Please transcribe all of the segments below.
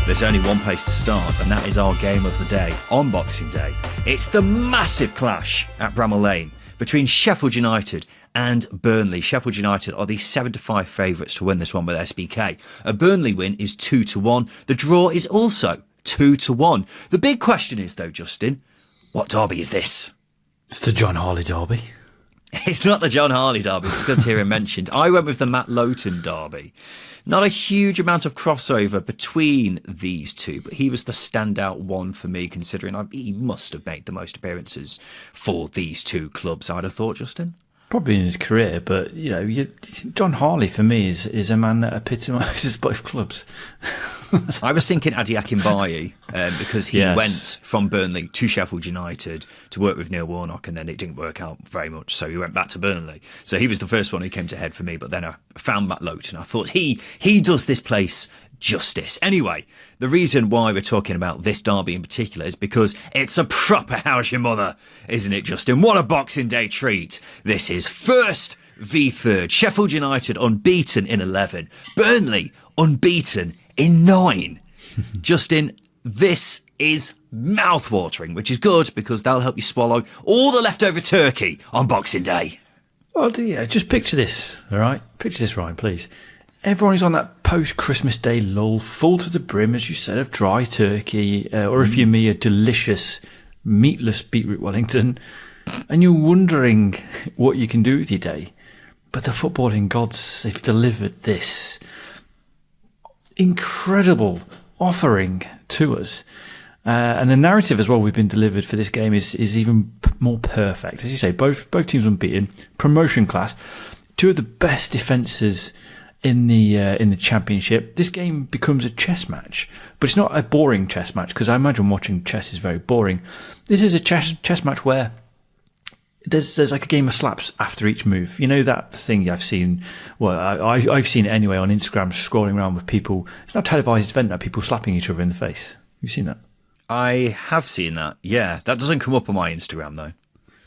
There's only one place to start, and that is our game of the day on Boxing Day. It's the massive clash at Bramall Lane between Sheffield United and Burnley. Sheffield United are the 7-5 favourites to win this one with SBK. A Burnley win is 2-1. The draw is also 2-1. The big question is, though, Justin, what derby is this? It's the John Harley derby. It's not the John Harley derby. It's good to hear him mentioned. I went with the Matt Lowton derby. Not a huge amount of crossover between these two, but he was the standout one for me, considering he must have made the most appearances for these two clubs, I'd have thought, Justin. Probably in his career, but John Harley for me is a man that epitomises both clubs. I was thinking Adi Akinbaye because he went from Burnley to Sheffield United to work with Neil Warnock, and then it didn't work out very much, so he went back to Burnley. So he was the first one who came to head for me, but then I found Matt Lowton. I thought he does this place justice. Anyway, the reason why we're talking about this derby in particular is because it's a proper how's your mother, isn't it, Justin? What a Boxing Day treat. This is first v third. Sheffield United unbeaten in 11. Burnley unbeaten in 9. Justin, this is mouth-watering, which is good because that'll help you swallow all the leftover turkey on Boxing Day. Well, just picture this, all right? Picture this, Ryan, please. Everyone is on that post-Christmas Day lull, full to the brim, as you said, of dry turkey, or if you're me, a delicious meatless beetroot Wellington, and you're wondering what you can do with your day. But the footballing gods, they've delivered this incredible offering to us. And the narrative as well we've been delivered for this game is even more perfect. As you say, both teams unbeaten, promotion class, two of the best defences in the Championship. This game becomes a chess match, but it's not a boring chess match, because I imagine watching chess is very boring. This is a chess match where there's like a game of slaps after each move. You know that thing I've seen? Well, I've seen it anyway on Instagram, scrolling around with people. It's not a televised event now, people slapping each other in the face. Have you seen that? I have seen that. Yeah, that doesn't come up on my Instagram though.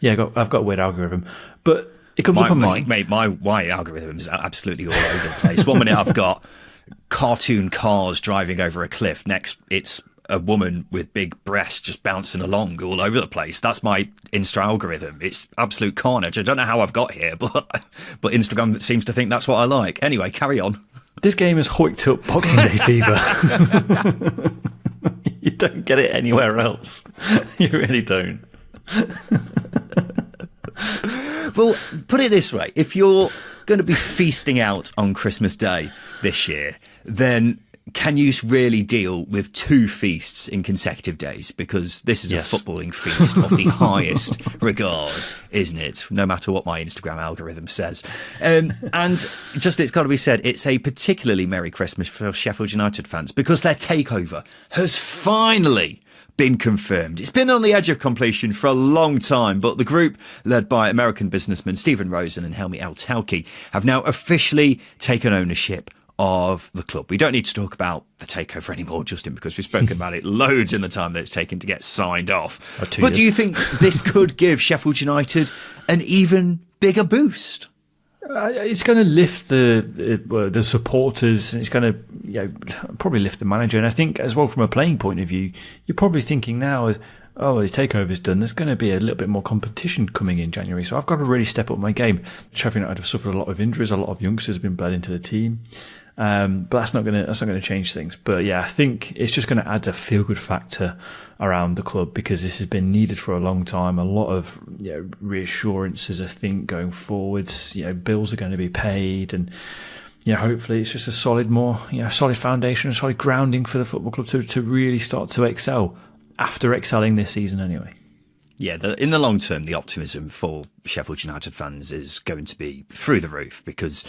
Yeah, I've got a weird algorithm, but it comes up on mine. Mate, my algorithm is absolutely all over the place. One minute I've got cartoon cars driving over a cliff. Next, it's a woman with big breasts just bouncing along all over the place. That's my Insta algorithm. It's absolute carnage. I don't know how I've got here, but Instagram seems to think that's what I like. Anyway, carry on. This game has hoiked up Boxing Day fever. You don't get it anywhere else. You really don't. Well, put it this way. If you're going to be feasting out on Christmas Day this year, then can you really deal with 2 feasts in consecutive days? Because this is a footballing feast of the highest regard, isn't it? No matter what my Instagram algorithm says. And just, it's got to be said, it's a particularly Merry Christmas for Sheffield United fans because their takeover has finally been confirmed. It's been on the edge of completion for a long time, but the group, led by American businessmen Stephen Rosen and Helmi Al-Tawki, have now officially taken ownership of the club. We don't need to talk about the takeover anymore, Justin, because we've spoken about it loads in the time that it's taken to get signed off. But do you think this could give Sheffield United an even bigger boost? It's going to lift the supporters, and it's going to probably lift the manager. And I think as well from a playing point of view, you're probably thinking now, the takeover's done, there's going to be a little bit more competition coming in January. So I've got to really step up my game. Sheffield United have suffered a lot of injuries. A lot of youngsters have been bled into the team. But that's not going to change things. But yeah, I think it's just going to add a feel-good factor around the club because this has been needed for a long time. A lot of reassurances, I think, going forwards. Bills are going to be paid, and hopefully it's just a solid foundation, a solid grounding for the football club to really start to excel after excelling this season anyway. Yeah, in the long term, the optimism for Sheffield United fans is going to be through the roof because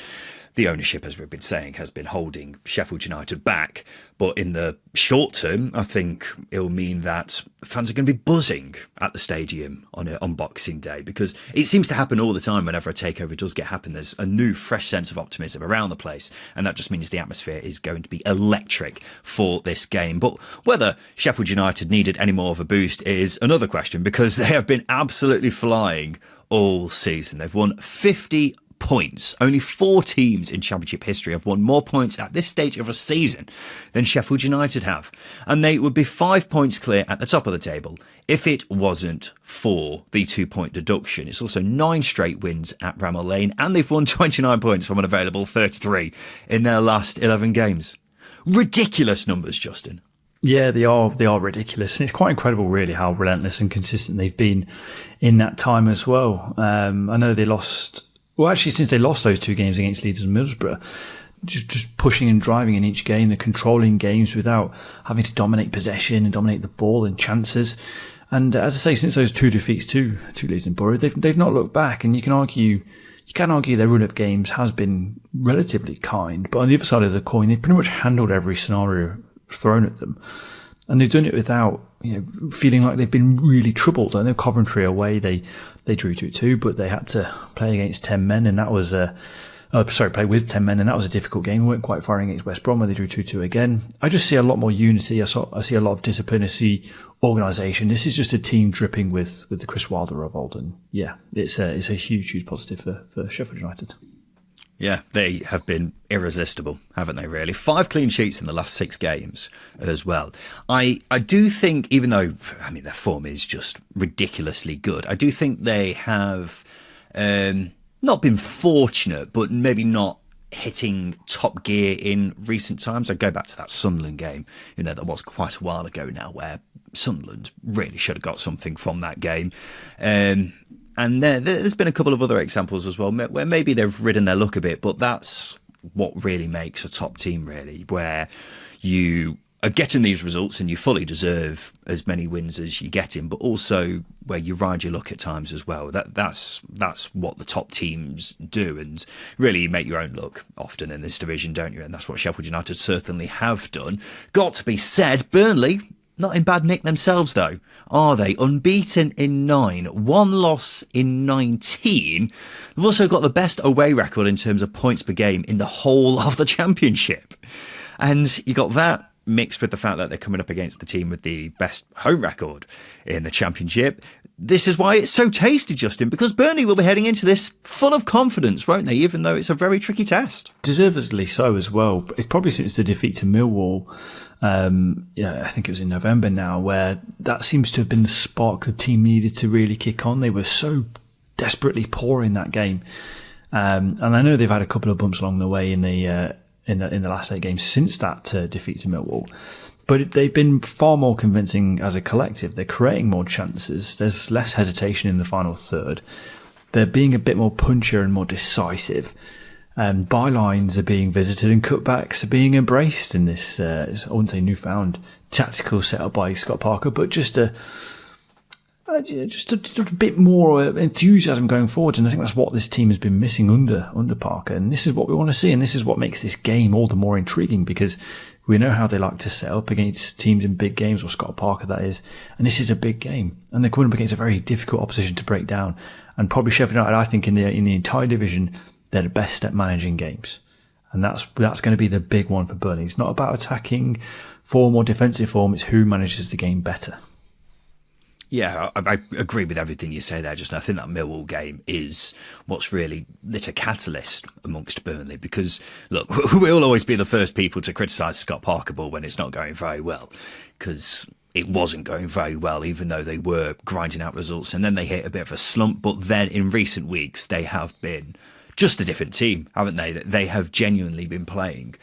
the ownership, as we've been saying, has been holding Sheffield United back. But in the short term, I think it'll mean that fans are going to be buzzing at the stadium on Boxing Day because it seems to happen all the time whenever a takeover does happen. There's a new, fresh sense of optimism around the place. And that just means the atmosphere is going to be electric for this game. But whether Sheffield United needed any more of a boost is another question because they have been absolutely flying all season. They've won 50 points. Only 4 teams in Championship history have won more points at this stage of a season than Sheffield United have. And they would be 5 points clear at the top of the table if it wasn't for the 2-point deduction. It's also 9 straight wins at Bramall Lane, and they've won 29 points from an available 33 in their last 11 games. Ridiculous numbers, Justin. Yeah, they are ridiculous. And it's quite incredible, really, how relentless and consistent they've been in that time as well. I know they lost... Well, actually, since they lost those 2 games against Leeds and Middlesbrough, just pushing and driving in each game, they're controlling games without having to dominate possession and dominate the ball and chances. And as I say, since those 2 defeats to Leeds and Borough, they've not looked back. And you can argue their run of games has been relatively kind. But on the other side of the coin, they've pretty much handled every scenario thrown at them, and they've done it without feeling like they've been really troubled. I know Coventry away they drew 2-2, but they had to play against 10 men, and that was play with 10 men, and that was a difficult game. We weren't quite firing against West Brom, where they drew 2-2 again. I just see a lot more unity. I see a lot of discipline. I see organisation. This is just a team dripping with the Chris Wilder of old, and yeah, it's a huge positive for Sheffield United. Yeah, they have been irresistible, haven't they, really? 5 clean sheets in the last 6 games as well. I do think, even though, their form is just ridiculously good, I do think they have not been fortunate, but maybe not hitting top gear in recent times. I go back to that Sunderland game, that was quite a while ago now, where Sunderland really should have got something from that game. And there's been a couple of other examples as well where maybe they've ridden their luck a bit, but that's what really makes a top team, really, where you are getting these results and you fully deserve as many wins as you're getting, but also where you ride your luck at times as well. That's what the top teams do, and really you make your own luck often in this division, don't you? And that's what Sheffield United certainly have done. Got to be said, Burnley, not in bad nick themselves, though, are they? Unbeaten in 9, 1 loss in 19. They've also got the best away record in terms of points per game in the whole of the Championship. And you got that mixed with the fact that they're coming up against the team with the best home record in the Championship. This is why it's so tasty, Justin, because Burnley will be heading into this full of confidence, won't they, even though it's a very tricky test. Deservedly so as well. It's probably since the defeat to Millwall, I think it was in November now, where that seems to have been the spark the team needed to really kick on. They were so desperately poor in that game. And I know they've had a couple of bumps along the way in the last 8 games since that defeat to Millwall. But they've been far more convincing as a collective. They're creating more chances. There's less hesitation in the final third. They're being a bit more punchier and more decisive. Bylines are being visited and cutbacks are being embraced in this, I wouldn't say newfound tactical setup by Scott Parker, but just a bit more enthusiasm going forward. And I think that's what this team has been missing under Parker. And this is what we want to see. And this is what makes this game all the more intriguing, because we know how they like to set up against teams in big games, or Scott Parker, that is. And this is a big game. And they're coming up against a very difficult opposition to break down. And probably Sheffield United, I think, in the entire division, they're the best at managing games. And that's going to be the big one for Burnley. It's not about attacking form or defensive form. It's who manages the game better. Yeah, I agree with everything you say there, Justin. I think that Millwall game is what's really lit a catalyst amongst Burnley, because, look, we'll always be the first people to criticise Scott Parker Ball when it's not going very well, because it wasn't going very well, even though they were grinding out results, and then they hit a bit of a slump. But then in recent weeks, they have been just a different team, haven't they? They have genuinely been playing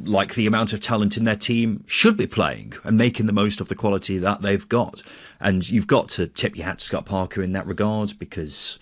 like the amount of talent in their team should be playing, and making the most of the quality that they've got. And you've got to tip your hat to Scott Parker in that regard, because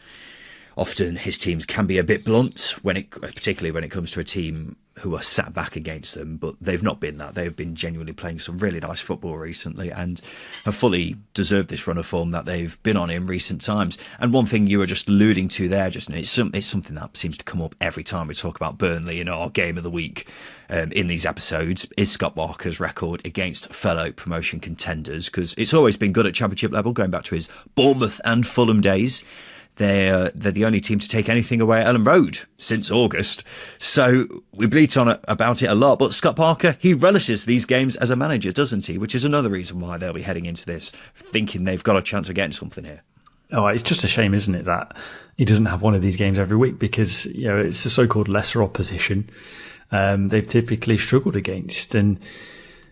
often his teams can be a bit blunt, particularly when it comes to a team who are sat back against them, but they've not been that. They've been genuinely playing some really nice football recently, and have fully deserved this run of form that they've been on in recent times. And one thing you were just alluding to there, Justin, it's something that seems to come up every time we talk about Burnley in our game of the week in these episodes, is Scott Parker's record against fellow promotion contenders, because it's always been good at Championship level, going back to his Bournemouth and Fulham days. They're the only team to take anything away at Ellen Road since August. So we bleat on it about it a lot. But Scott Parker, he relishes these games as a manager, doesn't he? Which is another reason why they'll be heading into this thinking they've got a chance of getting something here. Oh, it's just a shame, isn't it, that he doesn't have one of these games every week, because it's the so-called lesser opposition they've typically struggled against. And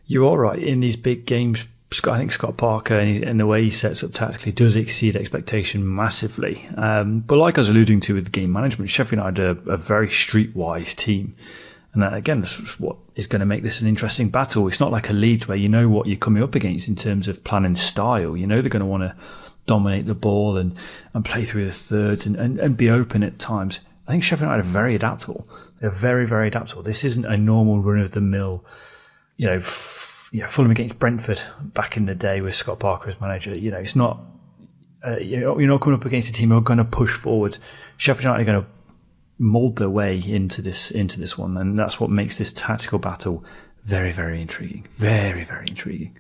you are right, in these big games, I think Scott Parker and the way he sets up tactically does exceed expectation massively. But like I was alluding to with game management, Sheffield United are a very streetwise team. And that, again, is what is going to make this an interesting battle. It's not like a Leeds where you know what you're coming up against in terms of plan and style. You know they're going to want to dominate the ball and play through the thirds and be open at times. I think Sheffield United are very adaptable. They're very, very adaptable. This isn't a normal run-of-the-mill, Fulham against Brentford back in the day with Scott Parker as manager. It's not. You're not coming up against a team who are going to push forward. Sheffield United are going to mould their way into this one, and that's what makes this tactical battle very, very intriguing. Very, very intriguing.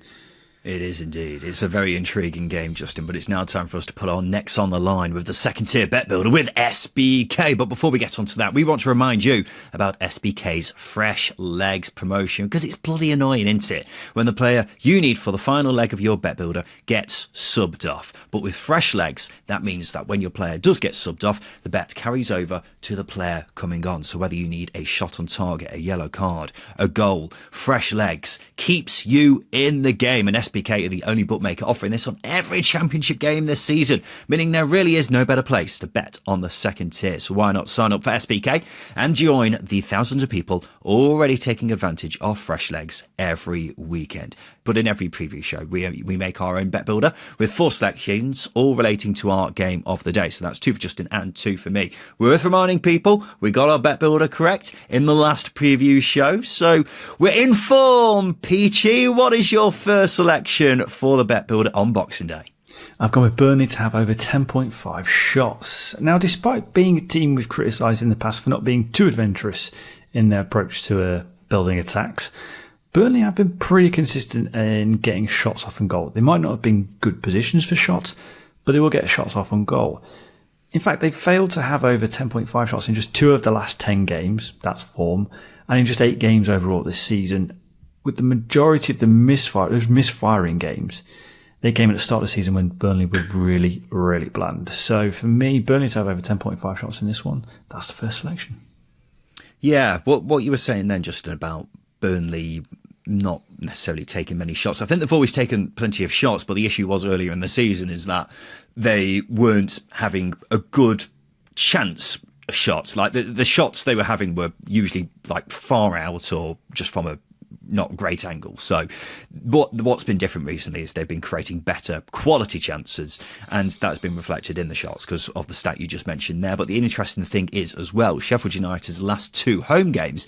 It is indeed. It's a very intriguing game, Justin, but it's now time for us to put our necks on the line with the second tier bet builder with SBK. But before we get onto that, we want to remind you about SBK's Fresh Legs promotion, because it's bloody annoying, isn't it, when the player you need for the final leg of your bet builder gets subbed off. But with Fresh Legs, that means that when your player does get subbed off, the bet carries over to the player coming on. So whether you need a shot on target, a yellow card, a goal, Fresh Legs keeps you in the game. And SBK are the only bookmaker offering this on every championship game this season, meaning there really is no better place to bet on the second tier. So why not sign up for SBK and join the thousands of people already taking advantage of Fresh Legs every weekend. But in every preview show, we make our own bet builder with 4 selections, all relating to our game of the day. So that's 2 for Justin and 2 for me. Worth reminding people, we got our bet builder correct in the last preview show. So we're in form. Peachy, what is your first selection for the bet builder on Boxing Day? I've gone with Burnley to have over 10.5 shots. Now, despite being a team we've criticised in the past for not being too adventurous in their approach to building attacks, Burnley have been pretty consistent in getting shots off on goal. They might not have been good positions for shots, but they will get shots off on goal. In fact, they've failed to have over 10.5 shots in just 2 of the last 10 games. That's form. And in just 8 games overall this season, with the majority of the misfiring games, they came at the start of the season when Burnley were really, really bland. So for me, Burnley to have over 10.5 shots in this one, that's the first selection. Yeah, what you were saying then, Justin, about Burnley not necessarily taking many shots. I think they've always taken plenty of shots, but the issue was earlier in the season is that they weren't having a good chance shots. Like the shots they were having were usually like far out or just from a not great angle. So what's been different recently is they've been creating better quality chances, and that's been reflected in the shots because of the stat you just mentioned there. But the interesting thing is as well, Sheffield United's last 2 home games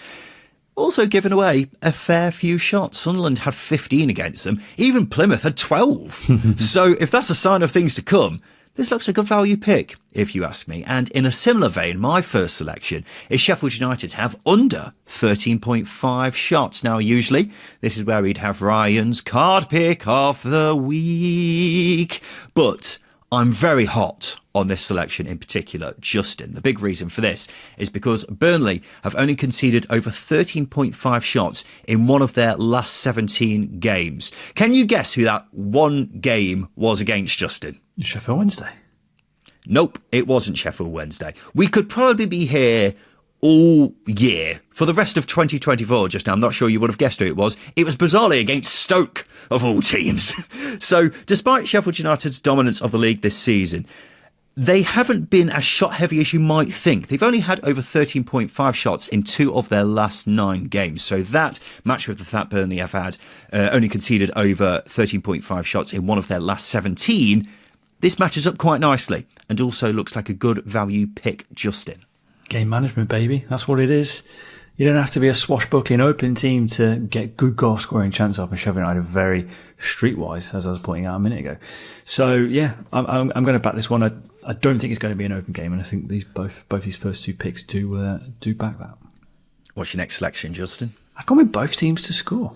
also given away a fair few shots. Sunderland had 15 against them. Even Plymouth had 12. So if that's a sign of things to come, this looks a good value pick, if you ask me. And in a similar vein, my first selection is Sheffield United to have under 13.5 shots. Now, usually, this is where we'd have Ryan's card pick of the week. But I'm very hot on this selection in particular, Justin. The big reason for this is because Burnley have only conceded over 13.5 shots in one of their last 17 games. Can you guess who that one game was against, Justin? Sheffield Wednesday. Nope, it wasn't Sheffield Wednesday. We could probably be here all year for the rest of 2024. Just now, I'm not sure you would have guessed who it was. It was bizarrely against Stoke, of all teams. So despite Sheffield United's dominance of the league this season, they haven't been as shot heavy as you might think. They've only had over 13.5 shots in 2 of their last 9 games. So that, matched with the fact Burnley have had only conceded over 13.5 shots in one of their last 17, this matches up quite nicely and also looks like a good value pick, Justin. Game management, baby. That's what it is. You don't have to be a swashbuckling open team to get good goal scoring chance off, and Sheffield United are very streetwise, as I was pointing out a minute ago. So yeah, I'm going to back this one. I don't think it's going to be an open game, and I think both these first 2 picks do back that. What's your next selection, Justin? I've gone with both teams to score.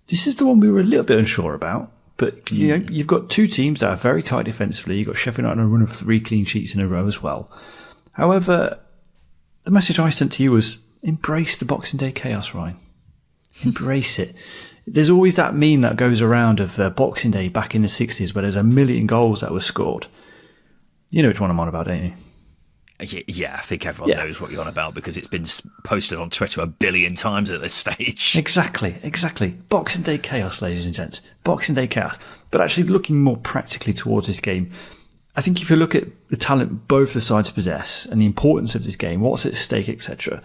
This is the one we were a little bit unsure about, but you know, you've got 2 teams that are very tight defensively. You've got Sheffield United on a run of 3 clean sheets in a row as well. However, the message I sent to you was embrace the Boxing Day chaos, Ryan. Embrace it. There's always that meme that goes around of Boxing Day back in the 60s where there's a million goals that were scored. You know which one I'm on about, don't you? Yeah, I think everyone knows what you're on about because it's been posted on Twitter 1 billion times at this stage. Exactly. Boxing Day chaos, ladies and gents. Boxing Day chaos. But actually looking more practically towards this game, I think if you look at the talent both the sides possess and the importance of this game, what's at stake, etc.,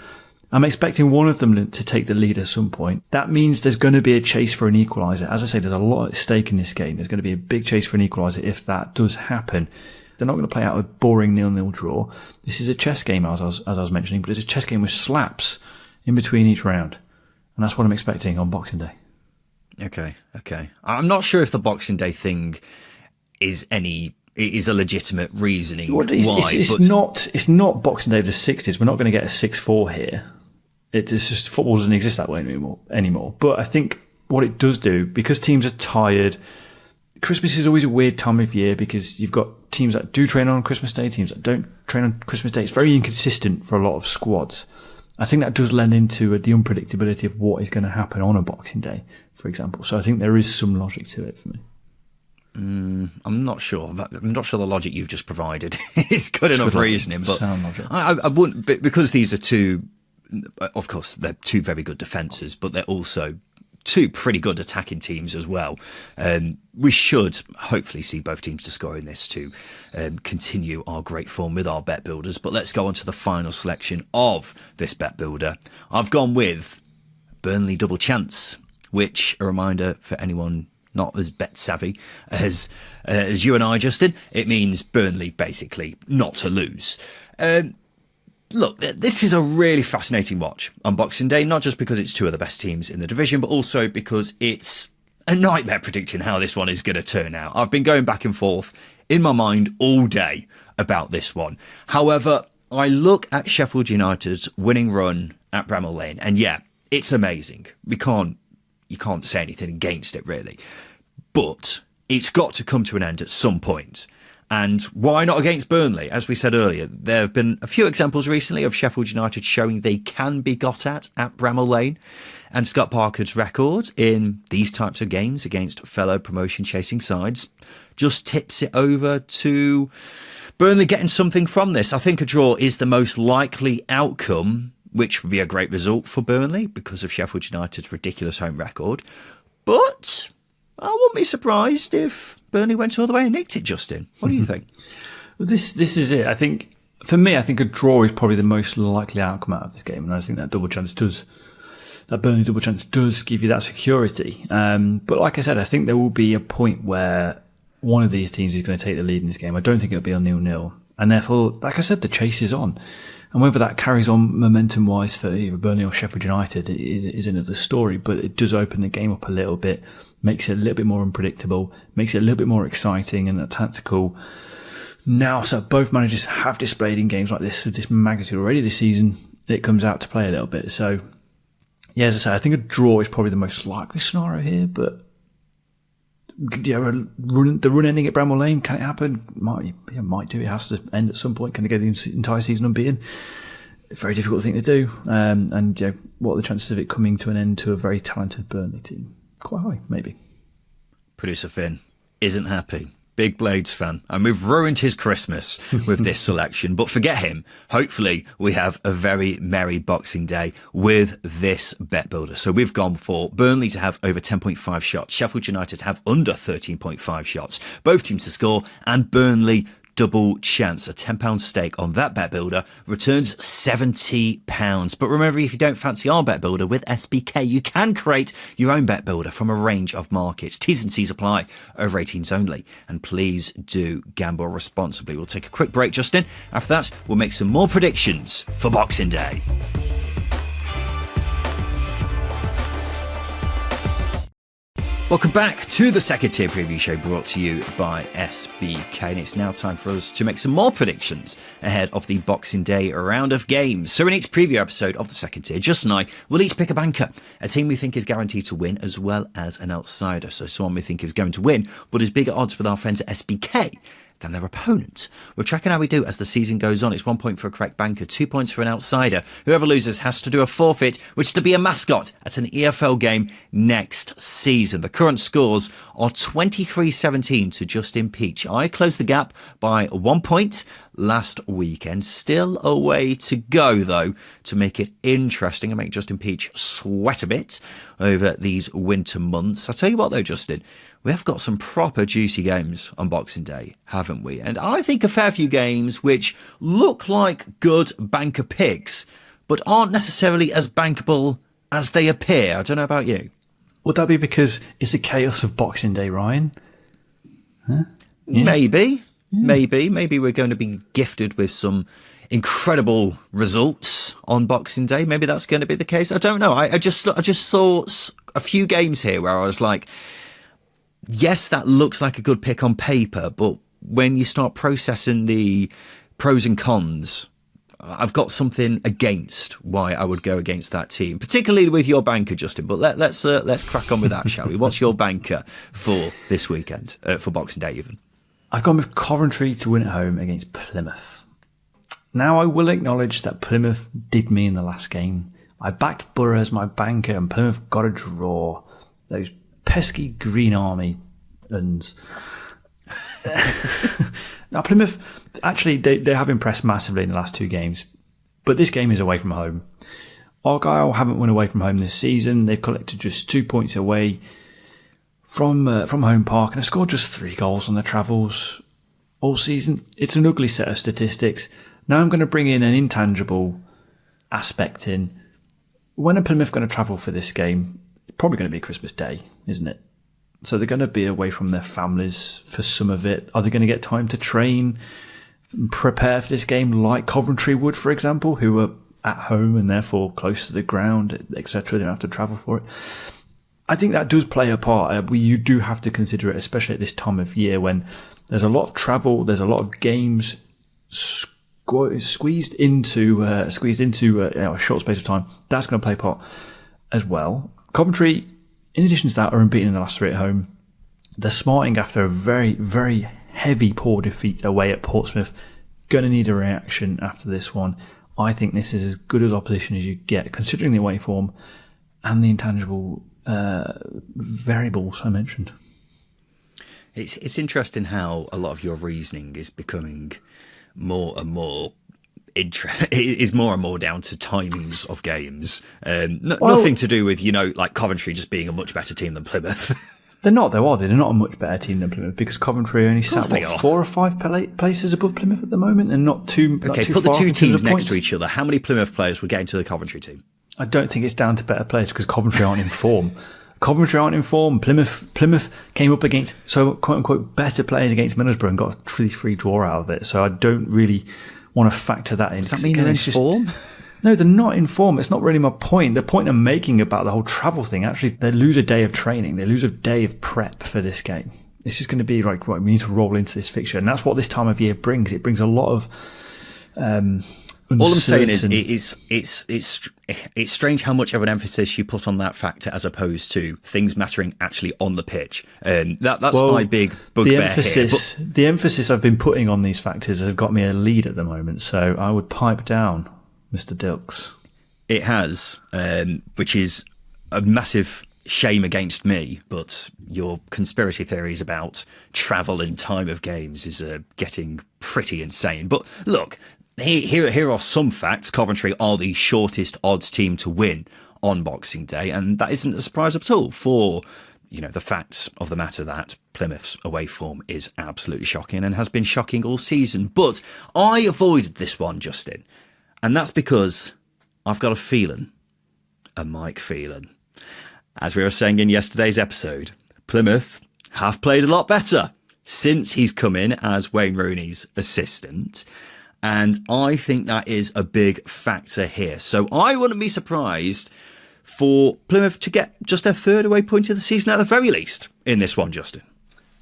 I'm expecting one of them to take the lead at some point. That means there's going to be a chase for an equaliser. As I say, there's a lot at stake in this game. There's going to be a big chase for an equaliser if that does happen. They're not going to play out a boring 0-0 draw. This is a chess game, as I was mentioning, but it's a chess game with slaps in between each round. And that's what I'm expecting on Boxing Day. Okay. I'm not sure if the Boxing Day thing is a legitimate reasoning why. It's not Boxing Day of the 60s. We're not going to get a 6-4 here. It's just football doesn't exist that way anymore. But I think what it does do, because teams are tired, Christmas is always a weird time of year because you've got teams that do train on Christmas Day, teams that don't train on Christmas Day. It's very inconsistent for a lot of squads. I think that does lend into the unpredictability of what is going to happen on a Boxing Day, for example. So I think there is some logic to it for me. I'm not sure. I'm not sure the logic you've just provided is good enough reasoning. But sound logic. I wouldn't, because these are two. Of course, they're two very good defences, but they're also two pretty good attacking teams as well. We should hopefully see both teams to score in this to continue our great form with our bet builders. But let's go on to the final selection of this bet builder. I've gone with Burnley double chance, which, a reminder for anyone not as bet savvy as you and I, Justin, it means Burnley basically not to lose. Look, this is a really fascinating watch on Boxing Day, not just because it's two of the best teams in the division, but also because it's a nightmare predicting how this one is going to turn out. I've been going back and forth in my mind all day about this one. However, I look at Sheffield United's winning run at Bramall Lane, and yeah, it's amazing. You can't say anything against it, really. But it's got to come to an end at some point. And why not against Burnley? As we said earlier, there have been a few examples recently of Sheffield United showing they can be got at Bramall Lane. And Scott Parker's record in these types of games against fellow promotion-chasing sides just tips it over to Burnley getting something from this. I think a draw is the most likely outcome, which would be a great result for Burnley because of Sheffield United's ridiculous home record. But I wouldn't be surprised if Burnley went all the way and nicked it, Justin. What do you think? Well, this is it. I think, for me, I think a draw is probably the most likely outcome out of this game. And I think that Burnley double chance does give you that security. But like I said, I think there will be a point where one of these teams is going to take the lead in this game. I don't think it'll be a 0-0. And therefore, like I said, the chase is on. And whether that carries on momentum-wise for either Burnley or Sheffield United is another story. But it does open the game up a little bit, makes it a little bit more unpredictable, makes it a little bit more exciting and tactical. Now, so both managers have displayed in games like this of this magnitude already this season. It comes out to play a little bit. So, yeah, as I say, I think a draw is probably the most likely scenario here. But yeah, the run ending at Bramall Lane, can it happen? Might do. It has to end at some point. Can they go the entire season unbeaten? Very difficult thing to do. And what are the chances of it coming to an end to a very talented Burnley team? Quite high, maybe. Producer Finn isn't happy. Big Blades fan. And we've ruined his Christmas with this selection. But forget him. Hopefully we have a very merry Boxing Day with this bet builder. So we've gone for Burnley to have over 10.5 shots, Sheffield United to have under 13.5 shots, both teams to score, and Burnley double chance. A £10 stake on that bet builder returns £70. But remember, if you don't fancy our bet builder with SBK, you can create your own bet builder from a range of markets. T's and C's apply, over 18s only. And please do gamble responsibly. We'll take a quick break, Justin. After that, we'll make some more predictions for Boxing Day. Welcome back to the second tier preview show brought to you by SBK, and it's now time for us to make some more predictions ahead of the Boxing Day round of games. So in each preview episode of the second tier, Justin and I will each pick a banker, a team we think is guaranteed to win, as well as an outsider. So someone we think is going to win, but is bigger odds with our friends at SBK. than their opponent. We're tracking how we do as the season goes on. It's 1 point for a correct banker, 2 points for an outsider. Whoever loses has to do a forfeit, which is to be a mascot at an EFL game next season. The current scores are 23-17 to Justin Peach. I closed the gap by 1 point last weekend. Still a way to go, though, to make it interesting and make Justin Peach sweat a bit over these winter months. I'll tell you what, though, Justin, we have got some proper juicy games on Boxing Day, haven't we? And I think a fair few games which look like good banker picks, but aren't necessarily as bankable as they appear. I don't know about you. Would that be because it's the chaos of Boxing Day, Ryan? Huh? Yeah. Maybe we're going to be gifted with some incredible results on Boxing Day. Maybe that's going to be the case. I don't know. I just saw a few games here where I was like, yes, that looks like a good pick on paper, but when you start processing the pros and cons, I've got something against why I would go against that team, particularly with your banker, Justin. But let's crack on with that, shall we? What's your banker for this weekend, for Boxing Day even? I've gone with Coventry to win at home against Plymouth. Now, I will acknowledge that Plymouth did me in the last game. I backed Borough as my banker and Plymouth got a draw. Those pesky Green Army uns. Now, Plymouth, actually, they have impressed massively in the last two games. But this game is away from home. Argyle haven't won away from home this season. They've collected just 2 points away from home park and have scored just 3 goals on their travels all season. It's an ugly set of statistics. Now I'm going to bring in an intangible aspect in. When are Plymouth going to travel for this game? It's probably going to be Christmas Day, isn't it? So they're going to be away from their families for some of it. Are they going to get time to train and prepare for this game like Coventry would, for example, who are at home and therefore close to the ground, etc.? They don't have to travel for it. I think that does play a part. You do have to consider it, especially at this time of year when there's a lot of travel, there's a lot of games squeezed into a short space of time. That's going to play a part as well. Coventry, in addition to that, are unbeaten in the last 3 at home. They're smarting after a very, very heavy poor defeat away at Portsmouth. Going to need a reaction after this one. I think this is as good as opposition as you get, considering the away form and the intangible variables I mentioned. It's interesting how a lot of your reasoning is becoming more and more down to timings of games. Nothing to do with, like Coventry just being a much better team than Plymouth. They're not, though, are they? They're not a much better team than Plymouth because Coventry only sat 4 or 5 places above Plymouth at the moment and not too Okay, too put the far two in terms of teams next points. to each other. How many Plymouth players would get into the Coventry team? I don't think it's down to better players because Coventry aren't in form. Coventry aren't in form. Plymouth came up against quote unquote better players against Middlesbrough and got a 3-3 draw out of it. So I don't really want to factor that in. Does that mean they're in form? No, they're not in form. It's not really my point. The point I'm making about the whole travel thing, actually, they lose a day of training. They lose a day of prep for this game. This is going to be like, right, we need to roll into this fixture. And that's what this time of year brings. It brings a lot of all I'm saying is it's strange how much of an emphasis you put on that factor as opposed to things mattering actually on the pitch. And that's my big bugbear here. The emphasis I've been putting on these factors has got me a lead at the moment. So I would pipe down, Mr. Dilks. It has, which is a massive shame against me, but your conspiracy theories about travel and time of games is getting pretty insane. But look, here are some facts. Coventry are the shortest odds team to win on Boxing Day, and that isn't a surprise at all for the facts of the matter that Plymouth's away form is absolutely shocking and has been shocking all season. But I avoided this one, Justin, and that's because I've got a Mike feeling. As we were saying in yesterday's episode, Plymouth have played a lot better since he's come in as Wayne Rooney's assistant. And I think that is a big factor here. So I wouldn't be surprised for Plymouth to get just their 3rd away point of the season at the very least in this one, Justin.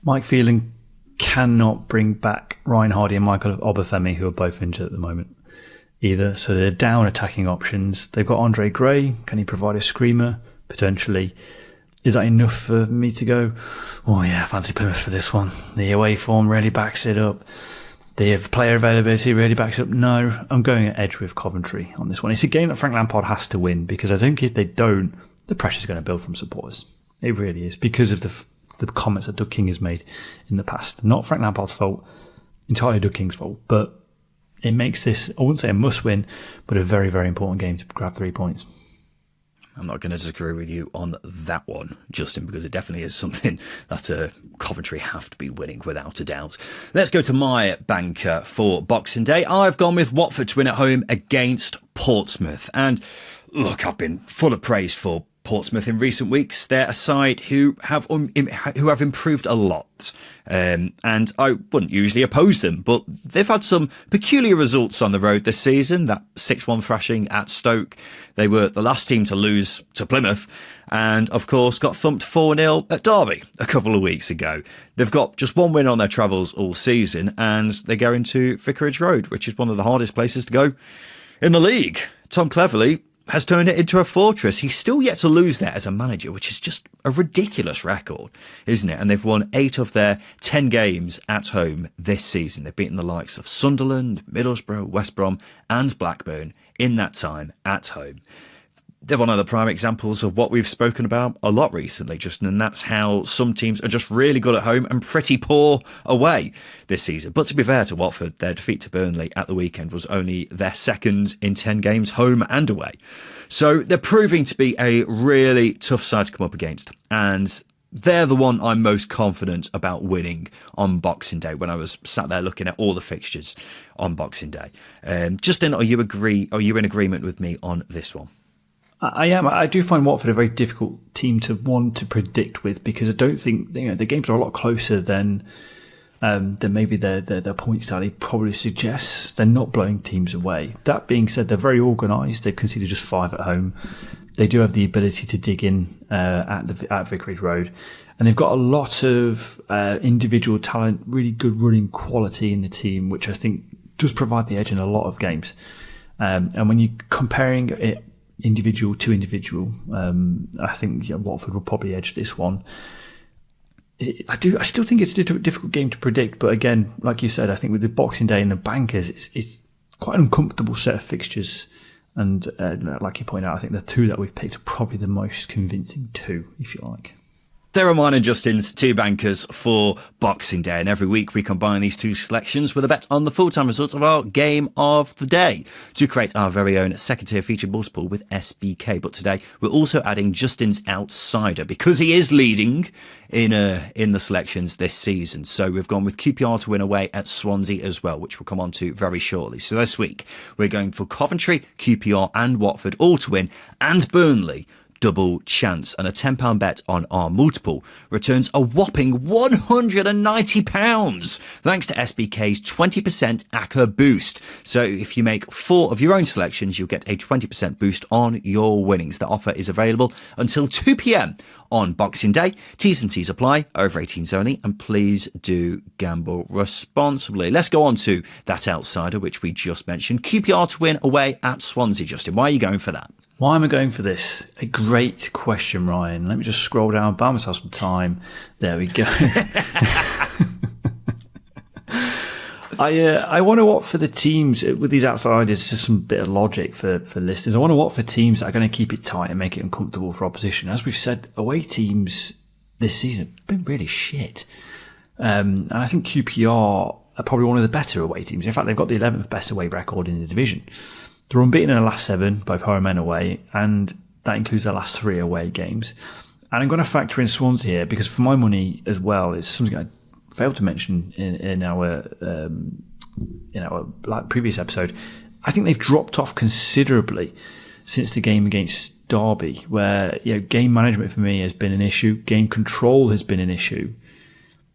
Mike Phelan cannot bring back Ryan Hardy and Michael Obafemi, who are both injured at the moment, either. So they're down attacking options. They've got Andre Gray. Can he provide a screamer? Potentially. Is that enough for me to go, oh yeah, fancy Plymouth for this one? The away form really backs it up. The player availability really backs it up. No, I'm going at edge with Coventry on this one. It's a game that Frank Lampard has to win, because I think if they don't, the pressure's going to build from supporters. It really is, because of the comments that Doug King has made in the past. Not Frank Lampard's fault, entirely Doug King's fault, but it makes this, I wouldn't say a must-win, but a very, very important game to grab 3 points. I'm not going to disagree with you on that one, Justin, because it definitely is something that Coventry have to be winning without a doubt. Let's go to my banker for Boxing Day. I've gone with Watford to win at home against Portsmouth. And look, I've been full of praise for Portsmouth in recent weeks. They're a side who have improved a lot, and I wouldn't usually oppose them, but they've had some peculiar results on the road this season. That 6-1 thrashing at Stoke, they were the last team to lose to Plymouth, and of course got thumped 4-0 at Derby a couple of weeks ago. They've got just one win on their travels all season, and they go into Vicarage Road, which is one of the hardest places to go in the league. Tom Cleverley has turned it into a fortress. He's still yet to lose there as a manager, which is just a ridiculous record, isn't it? And they've won 8 of their 10 games at home this season. They've beaten the likes of Sunderland, Middlesbrough, West Brom and Blackburn in that time at home. They're one of the prime examples of what we've spoken about a lot recently, Justin, and that's how some teams are just really good at home and pretty poor away this season. But to be fair to Watford, their defeat to Burnley at the weekend was only their second in 10 games, home and away. So they're proving to be a really tough side to come up against, and they're the one I'm most confident about winning on Boxing Day when I was sat there looking at all the fixtures on Boxing Day. Justin, are you in agreement with me on this one? I am. I do find Watford a very difficult team to want to predict with, because I don't think the games are a lot closer than maybe their points tally probably suggests. They're not blowing teams away. That being said, they're very organised. They've conceded just 5 at home. They do have the ability to dig in at Vicarage Road, and they've got a lot of individual talent, really good running quality in the team, which I think does provide the edge in a lot of games. And when you're comparing it individual to individual, I think Watford will probably edge this one. I still think it's a difficult game to predict, but again, like you said, I think with the Boxing Day and the bankers, it's quite an uncomfortable set of fixtures. And like you point out, I think the 2 that we've picked are probably the most convincing 2, if you like. There are mine and Justin's 2 bankers for Boxing Day, and every week we combine these 2 selections with a bet on the full-time results of our game of the day to create our very own second-tier feature multiple with SBK. But today we're also adding Justin's outsider, because he is leading in the selections this season. So we've gone with QPR to win away at Swansea as well, which we'll come on to very shortly. So this week we're going for Coventry, QPR and Watford all to win, and Burnley double chance, and a £10 bet on our multiple returns a whopping £190 thanks to SBK's 20% ACCA boost. So if you make 4 of your own selections, you'll get a 20% boost on your winnings. The offer is available until 2 p.m. on Boxing Day. T's and C's apply, over 18s only, and please do gamble responsibly. Let's go on to that outsider, which we just mentioned. QPR to win away at Swansea. Justin, why are you going for that? Why am I going for this? A great question, Ryan. Let me just scroll down, buy myself some time. There we go. I want to opt for the teams with these outsiders. Just some bit of logic for listeners. I want to opt for teams that are going to keep it tight and make it uncomfortable for opposition. As we've said, away teams this season have been really shit. And I think QPR are probably one of the better away teams. In fact, they've got the 11th best away record in the division. They're unbeaten in the last 7, both home and away, and that includes their last 3 away games. And I'm going to factor in Swansea here, because for my money as well, it's something I failed to mention in our previous episode. I think they've dropped off considerably since the game against Derby, where game management for me has been an issue, game control has been an issue,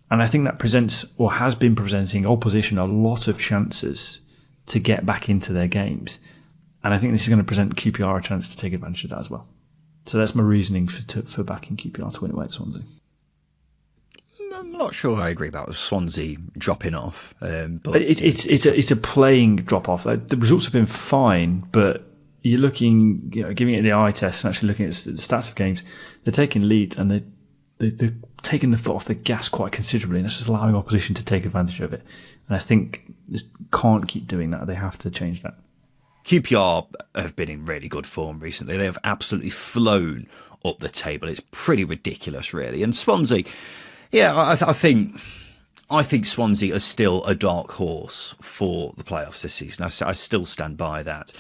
and I think that presents, or has been presenting, opposition a lot of chances to get back into their games. And I think this is going to present QPR a chance to take advantage of that as well. So that's my reasoning for backing QPR to win away at Swansea. I'm not sure I agree about Swansea dropping off. But it's a playing drop off. The results have been fine, but you're looking, giving it the eye test and actually looking at the stats of games, they're taking leads and they're taking the foot off the gas quite considerably, and that's just allowing opposition to take advantage of it. And I think they can't keep doing that. They have to change that. QPR have been in really good form recently. They have absolutely flown up the table. It's pretty ridiculous, really. And Swansea, yeah, I think Swansea are still a dark horse for the playoffs this season. I still stand by that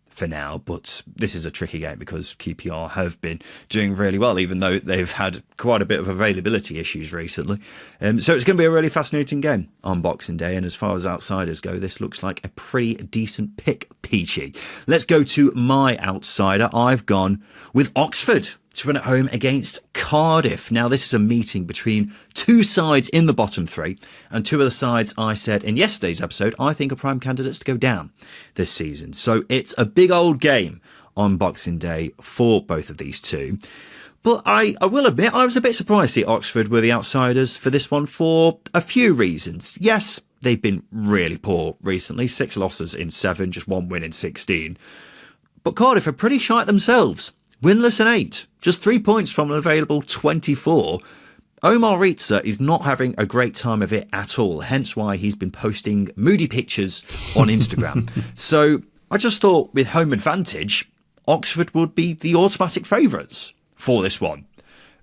for now, but this is a tricky game because QPR have been doing really well, even though they've had quite a bit of availability issues recently. So it's going to be a really fascinating game on Boxing Day, and as far as outsiders go, this looks like a pretty decent pick, Peachy. Let's go to my outsider. I've gone with Oxford to win at home against Cardiff. Now, this is a meeting between two sides in the bottom three, and two of the sides I said in yesterday's episode I think are prime candidates to go down this season. So it's a big old game on Boxing Day for both of these two. But I will admit I was a bit surprised to see Oxford were the outsiders for this one for a few reasons. Yes, they've been really poor recently, 6 losses in 7, just 1 win in 16. But Cardiff are pretty shite themselves. Winless in 8, just 3 points from an available 24. Omar Ritza is not having a great time of it at all, hence why he's been posting moody pictures on Instagram. So I just thought with home advantage, Oxford would be the automatic favourites for this one.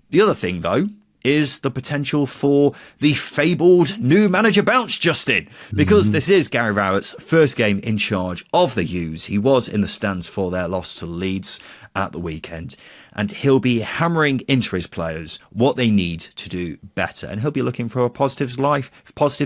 The other thing, though, is the potential for the fabled new manager bounce, Justin, because this is Gary Rowett's first game in charge of the U's. He was in the stands for their loss to Leeds at the weekend, and he'll be hammering into his players what they need to do better, and he'll be looking for a positive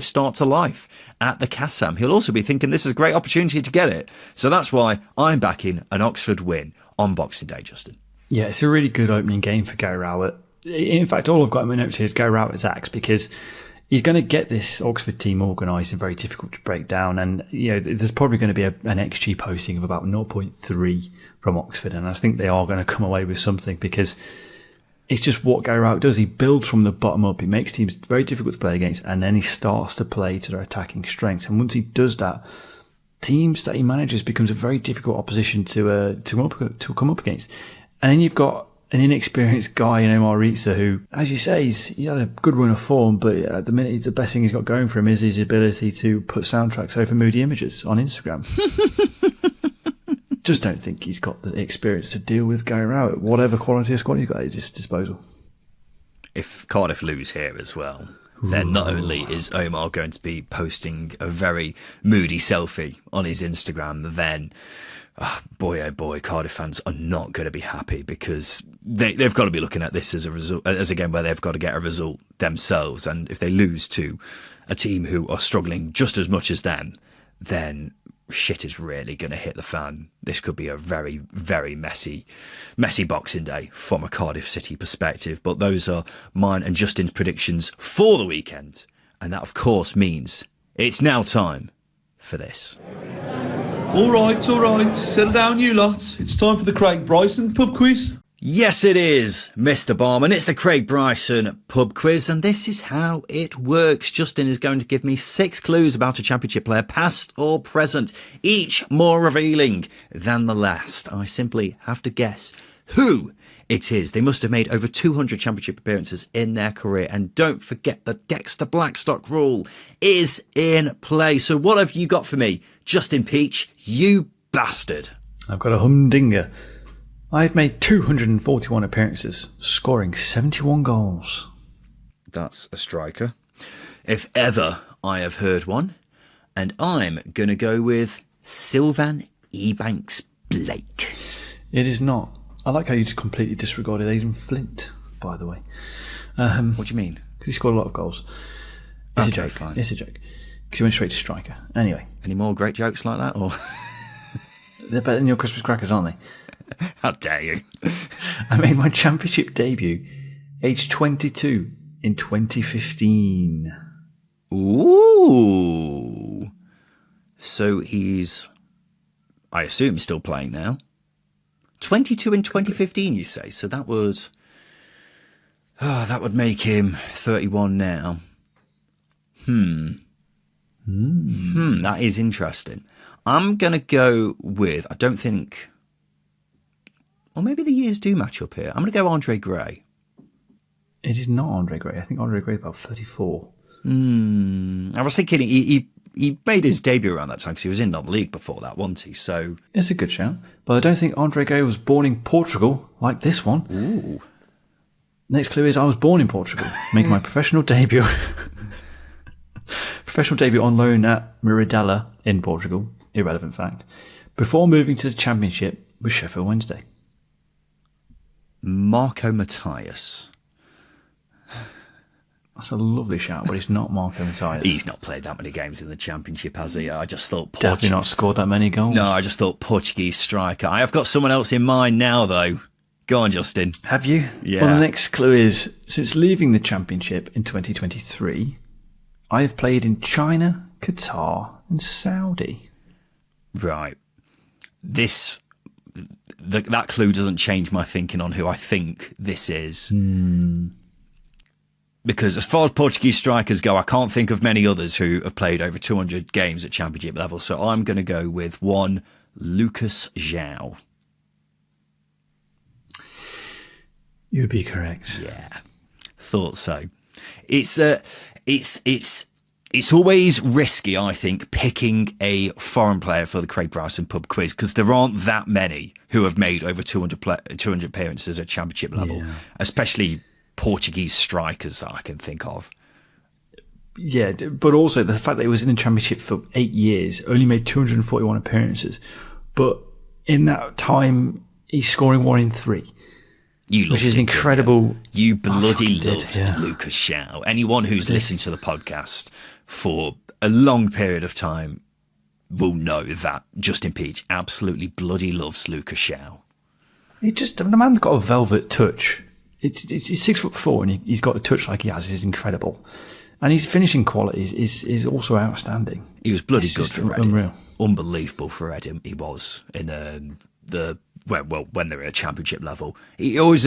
start to life at the Kassam. He'll also be thinking this is a great opportunity to get it. So that's why I'm backing an Oxford win on Boxing Day, Justin. Yeah, it's a really good opening game for Gary Rowett. In fact, all I've got in my notes here is Gary Rowett's axe, because he's going to get this Oxford team organised and very difficult to break down. And there's probably going to be an XG posting of about 0.3 from Oxford, and I think they are going to come away with something, because it's just what Gary Rowett does. He builds from the bottom up. He makes teams very difficult to play against, and then he starts to play to their attacking strengths. And once he does that, teams that he manages becomes a very difficult opposition to come up against. And then you've got an inexperienced guy in Omar Ritza who, as you say, he had a good run of form, but at the minute the best thing he's got going for him is his ability to put soundtracks over moody images on Instagram. Just don't think he's got the experience to deal with Gary Rowett, whatever quality of squad he's got at his disposal. If Cardiff lose here as well, then not only is Omar going to be posting a very moody selfie on his Instagram, then oh boy, Cardiff fans are not going to be happy, because they've got to be looking at this as a game where they've got to get a result themselves. And if they lose to a team who are struggling just as much as them, then shit is really going to hit the fan. This could be a very, very messy Boxing Day from a Cardiff City perspective. But those are mine and Justin's predictions for the weekend. And that, of course, means it's now time for this. All right. Settle down, you lot. It's time for the Craig Bryson pub quiz. Yes, it is, Mr. Barman. It's the Craig Bryson pub quiz, and this is how it works. Justin is going to give me 6 clues about a Championship player, past or present, each more revealing than the last. I simply have to guess who it is. They must have made over 200 Championship appearances in their career, and don't forget the Dexter Blackstock rule is in play. So what have you got for me, Justin Peach, you bastard? I've got a humdinger. I've made 241 appearances, scoring 71 goals. That's a striker, if ever I have heard one. And I'm going to go with Sylvan Ebanks Blake. It is not. I like how you just completely disregarded Aidan Flint, by the way. What do you mean? Because he scored a lot of goals. It's a joke. Fine. It's a joke. Because he went straight to striker. Anyway. Any more great jokes like that? Or they're better than your Christmas crackers, aren't they? How dare you? I made my Championship debut aged 22 in 2015. Ooh. So he's, I assume, still playing now. 22 in 2015, you say? So that would make him 31 now. That is interesting. I'm going to go with, I don't think, or maybe the years do match up here. I'm going to go Andre Gray. It is not Andre Gray. I think Andre Gray is about 34. I was thinking he made his debut around that time because he was in non-league before that, wasn't he? So It's a good shout. But I don't think Andre Gray was born in Portugal like this one. Ooh. Next clue is I was born in Portugal, making my professional debut. Professional debut on loan at Miradela in Portugal. Irrelevant fact. Before moving to the Championship with Sheffield Wednesday. Marco Matthias. That's a lovely shout, but it's not Marco Matthias. He's not played that many games in the Championship, has he? I just thought Definitely not scored that many goals. No, I just thought Portuguese striker. I have got someone else in mind now, though. Go on, Justin. Have you? Yeah. Well, the next clue is, since leaving the Championship in 2023, I have played in China, Qatar and Saudi. Right. That clue doesn't change my thinking on who I think this is. Because as far as Portuguese strikers go, I can't think of many others who have played over 200 games at Championship level. So I'm going to go with one Lucas João. You'd be correct. Yeah, thought so. It's always risky, I think, picking a foreign player for the Craig Bryson pub quiz because there aren't that many who have made over 200 appearances at Championship level, especially Portuguese strikers that I can think of. Yeah, but also the fact that he was in the Championship for 8 years, only made 241 appearances, but in that time he's scoring 1 in 3. Which is incredible. You bloody loved yeah. Lucas João. Anyone who's listened to the podcast for a long period of time will know that Justin Peach absolutely bloody loves Lucas João. The man's got a velvet touch. He's 6'4" and he's got a touch like he has is incredible, and his finishing qualities is also outstanding. He was bloody good for Reading. Unreal. Unbelievable for Reading. He was in when they were at Championship level. It was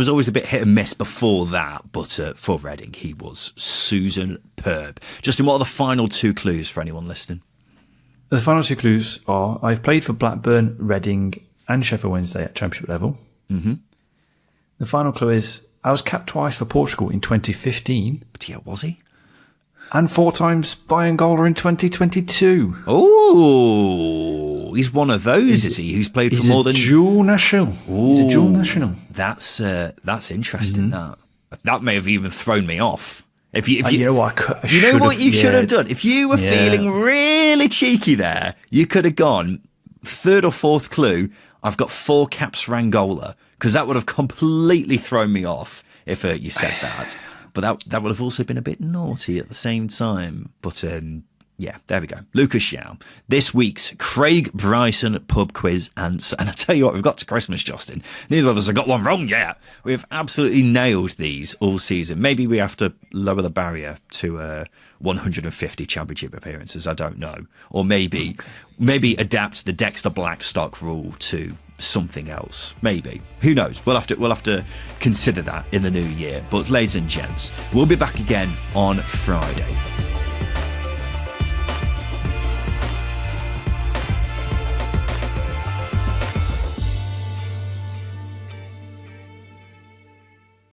always a bit hit and miss before that, but for Reading he was superb. Justin, what are the final 2 clues for anyone listening? The final 2 clues are: I've played for Blackburn, Reading, and Sheffield Wednesday at Championship level. Mm-hmm. The final clue is I was capped twice for Portugal in 2015. But yeah, was he? And 4 times by Angola in 2022. Oh, he's one of those, is he? Who's played for more than dual national? He's a dual national. That's interesting. That may have even thrown me off. If you know what, you should have done. If you were feeling really cheeky there, you could have gone 3rd or 4th clue. I've got 4 caps for Angola, because that would have completely thrown me off if you said that. But that would have also been a bit naughty at the same time. But yeah, there we go. Lucas João. This week's Craig Bryson pub quiz. And I tell you what, we've got to Christmas, Justin. Neither of us have got one wrong yet. We've absolutely nailed these all season. Maybe we have to lower the barrier to 150 Championship appearances. I don't know. Or maybe adapt the Dexter Blackstock rule to something else. Maybe. Who knows? We'll have to consider that in the new year. But ladies and gents, we'll be back again on Friday.